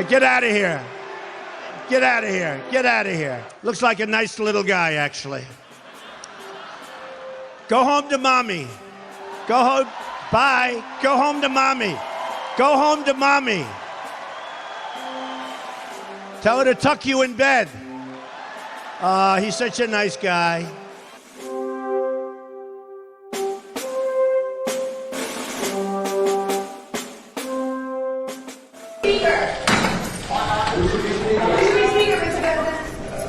Get out of here. Get out of here. Get out of here. Looks like a nice little guy, actually. Go home to mommy. Go home. Bye. Go home to mommy. Go home to mommy. Tell her to tuck you in bed. He's such a nice guy.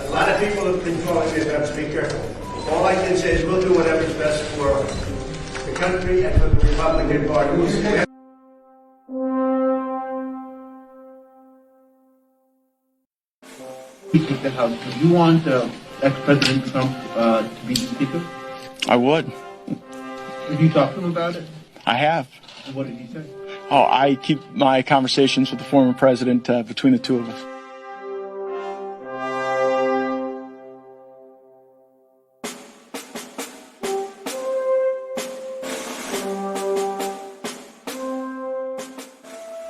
A lot of people have been calling me about Speaker. All I can say is we'll do whatever's best for the country and for the Republican Party. Speaker of the House, do you want ex-President Trump to be the Speaker? I would. Did you talk to him about it? I have. And what did he say? Oh, I keep my conversations with the former president between the two of us.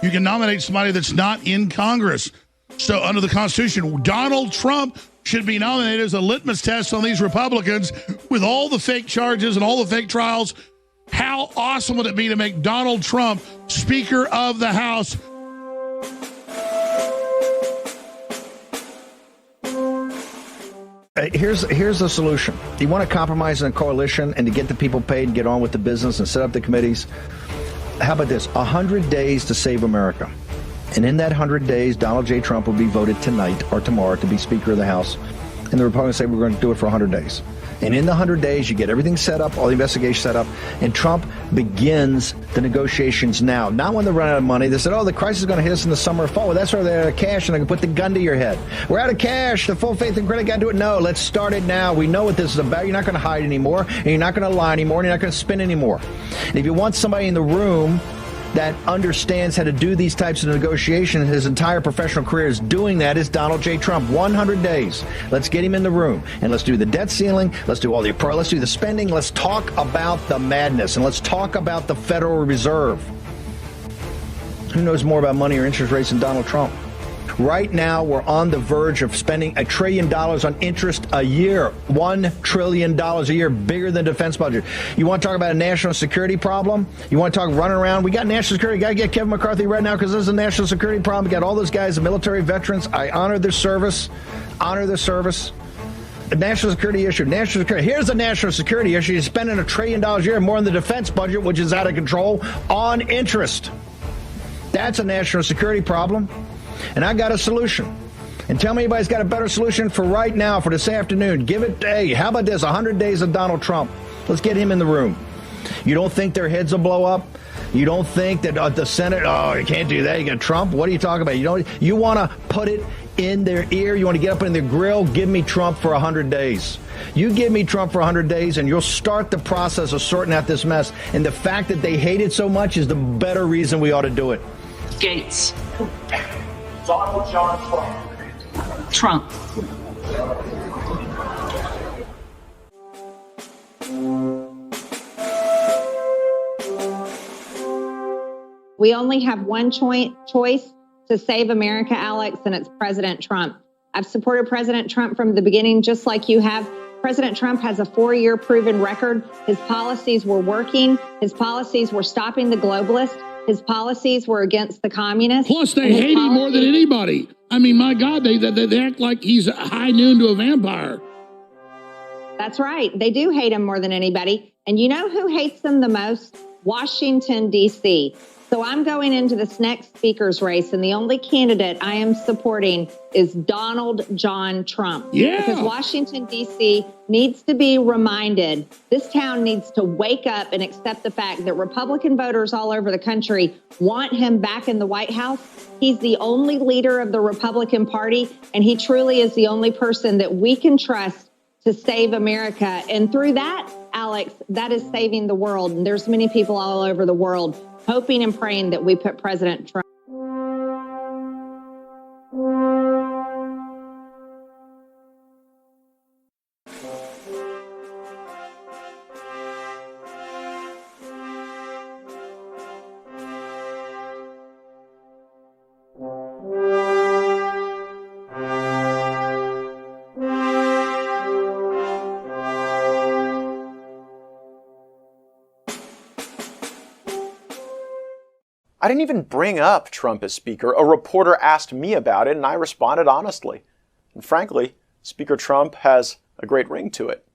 You can nominate somebody that's not in Congress. So under the Constitution, Donald Trump should be nominated as a litmus test on these Republicans with all the fake charges and all the fake trials. How awesome would it be to make Donald Trump Speaker of the House? Here's the solution. You want to compromise in a coalition and to get the people paid and get on with the business and set up the committees? How about this? 100 days to save America. And in that 100 days, Donald J. Trump will be voted tonight or tomorrow to be Speaker of the House. And the Republicans say we're going to do it for 100 days. And in the 100 days, you get everything set up, all the investigations set up, and Trump begins the negotiations now. Not when they run out of money. They said, oh, the crisis is going to hit us in the summer or fall. Well, that's where they're out of cash, and they can put the gun to your head. We're out of cash. The full faith and credit got to do it. No, let's start it now. We know what this is about. You're not going to hide anymore, and you're not going to lie anymore, and you're not going to spin anymore. And if you want somebody in the room that understands how to do these types of negotiations, his entire professional career is doing that, is Donald J. Trump. 100 days. Let's get him in the room, and let's do the debt ceiling. Let's do let's do the spending. Let's talk about the madness, and let's talk about the Federal Reserve. Who knows more about money or interest rates than Donald Trump? Right now, we're on the verge of spending $1 trillion on interest a year. $1 trillion a year, bigger than the defense budget. You want to talk about a national security problem? You want to talk running around? We got national security. Got to get Kevin McCarthy right now because this is a national security problem. We got all those guys, the military veterans. I honor their service. Honor their service. A national security issue. National security. Here's a national security issue. You're spending $1 trillion a year more in the defense budget, which is out of control, on interest. That's a national security problem. And I got a solution. And tell me anybody's got a better solution for right now, for this afternoon. Give it, hey, how about this? 100 days of Donald Trump. Let's get him in the room. You don't think their heads will blow up? You don't think that the Senate, oh, you can't do that. You got Trump. What are you talking about? You want to put it in their ear. You want to get up in their grill. Give me Trump for 100 days. You give me Trump for 100 days, and you'll start the process of sorting out this mess. And the fact that they hate it so much is the better reason we ought to do it. Gaetz. Donald John Trump. We only have one choice to save America, Alex, and it's President Trump. I've supported President Trump from the beginning, just like you have. President Trump has a 4-year proven record. His policies were working. His policies were stopping the globalists. His policies were against the communists. Plus, they hate him more than anybody. I mean, my God, they act like he's high noon to a vampire. That's right. They do hate him more than anybody. And you know who hates them the most? Washington, D.C. So I'm going into this next speaker's race, and the only candidate I am supporting is Donald John Trump. Yeah. Because Washington, D.C. needs to be reminded, this town needs to wake up and accept the fact that Republican voters all over the country want him back in the White House. He's the only leader of the Republican Party, and he truly is the only person that we can trust to save America. And through that, Alex, that is saving the world. And there's many people all over the world hoping and praying that we put President Trump. I didn't even bring up Trump as Speaker. A reporter asked me about it, and I responded honestly. And frankly, Speaker Trump has a great ring to it.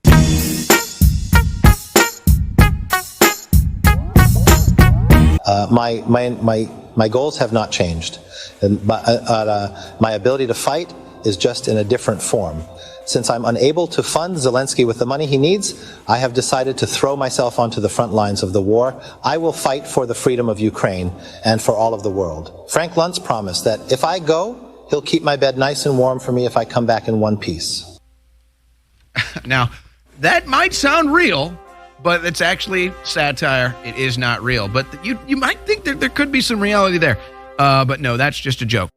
My goals have not changed. And my ability to fight is just in a different form. Since I'm unable to fund Zelensky with the money he needs, I have decided to throw myself onto the front lines of the war. I will fight for the freedom of Ukraine and for all of the world. Frank Luntz promised that if I go, he'll keep my bed nice and warm for me if I come back in one piece. Now, that might sound real, but it's actually satire. It is not real. But you might think that there could be some reality there. But no, that's just a joke.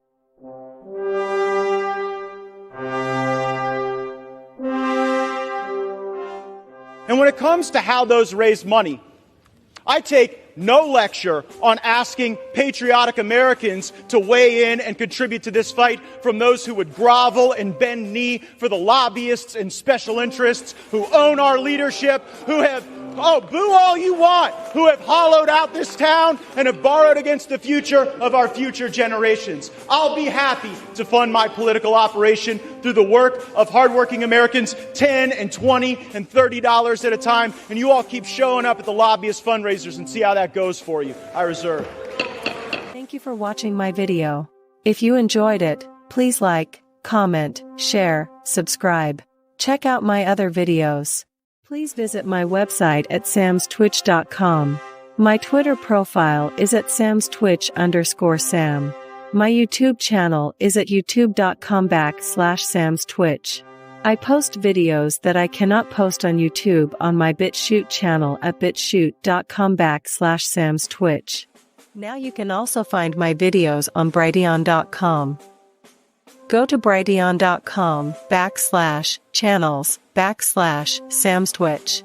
And when it comes to how those raise money, I take no lecture on asking patriotic Americans to weigh in and contribute to this fight from those who would grovel and bend knee for the lobbyists and special interests who own our leadership, who have, boo all you want, who have hollowed out this town and have borrowed against the future of our future generations. I'll be happy to fund my political operation through the work of hardworking Americans, $10 and $20 and $30 at a time, and you all keep showing up at the lobbyist fundraisers and see how that goes for you. I reserve. Thank you for watching my video. If you enjoyed it, please like, comment, share, subscribe. Check out my other videos. Please visit my website at samstwitch.com. My Twitter profile is at samstwitch_Sam. My YouTube channel is at youtube.com/samstwitch. I post videos that I cannot post on YouTube on my BitChute channel at bitchute.com/samstwitch. Now you can also find my videos on Brighteon.com. Go to Brighteon.com/channels/samstwitch.